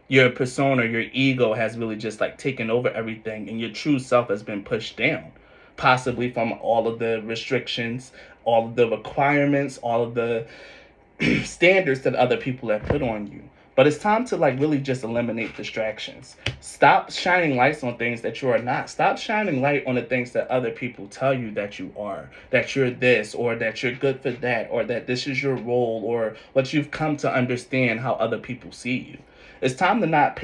your ego has really just like taken over everything, and your true self has been pushed down, possibly from all of the restrictions, all of the requirements, all of the standards that other people have put on you. But it's time to like really just eliminate distractions. Stop shining lights on things that you are not. Stop shining light on the things that other people tell you that you are, that you're this, or that you're good for that, or that this is your role, or what you've come to understand how other people see you. It's time to not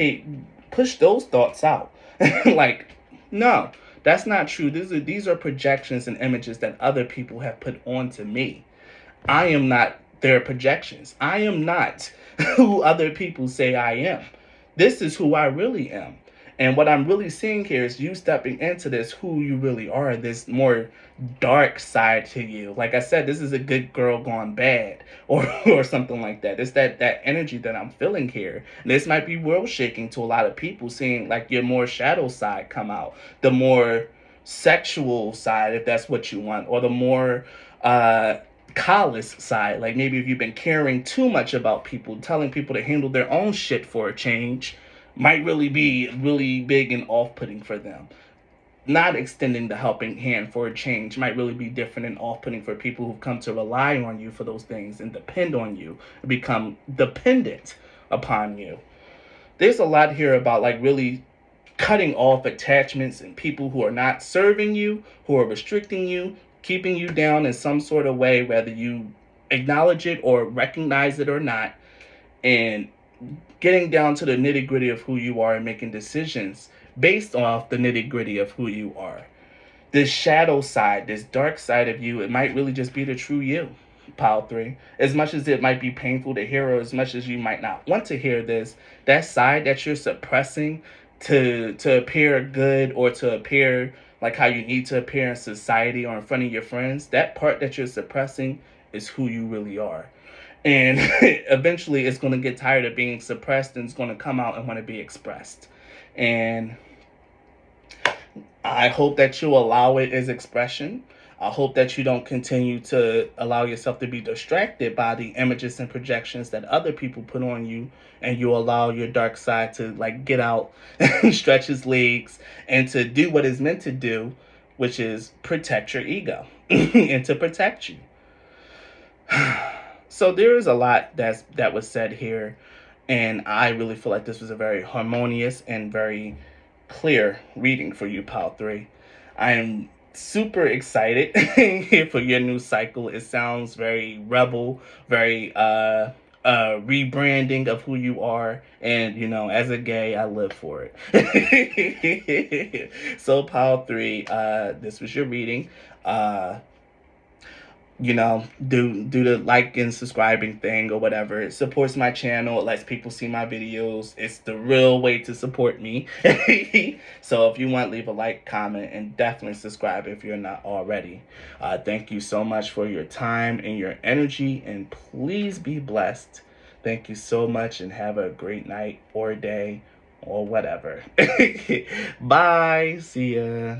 push those thoughts out. Like, no, that's not true. These are projections and images that other people have put onto me. I am not their projections. I am not who other people say I am. This is who I really am. And what I'm really seeing here is you stepping into this who you really are, this more dark side to you. Like I said, this is a good girl gone bad, or something like that. It's that energy that I'm feeling here. And this might be world shaking to a lot of people, seeing like your more shadow side come out, the more sexual side, if that's what you want, or the more callous side. Like maybe if you've been caring too much about people, telling people to handle their own shit for a change might really be really big and off-putting for them. Not extending the helping hand for a change might really be different and off-putting for people who've come to rely on you for those things and depend on you, become dependent upon you. There's a lot here about like really cutting off attachments and people who are not serving you, who are restricting you, keeping you down in some sort of way, whether you acknowledge it or recognize it or not, and getting down to the nitty gritty of who you are and making decisions based off the nitty gritty of who you are. This shadow side, this dark side of you, it might really just be the true you. Pile 3. As much as it might be painful to hear, or as much as you might not want to hear this, that side that you're suppressing to appear good, or to appear like how you need to appear in society or in front of your friends, that part that you're suppressing is who you really are. And eventually it's going to get tired of being suppressed, and it's going to come out and want to be expressed. And I hope that you allow it as expression. I hope that you don't continue to allow yourself to be distracted by the images and projections that other people put on you, and you allow your dark side to like get out, stretch its legs, and to do what it's meant to do, which is protect your ego and to protect you. So there is a lot that was said here, and I really feel like this was a very harmonious and very clear reading for you, Pile 3. I am super excited for your new cycle. It sounds very rebel, very rebranding of who you are, and as a gay, I live for it. So Pile 3, this was your reading. do the like and subscribing thing or whatever. It supports my channel. It lets people see my videos. It's the real way to support me. So if you want, leave a like, comment, and definitely subscribe if you're not already. Thank you so much for your time and your energy, and please be blessed. Thank you so much, and have a great night or day or whatever. Bye. See ya.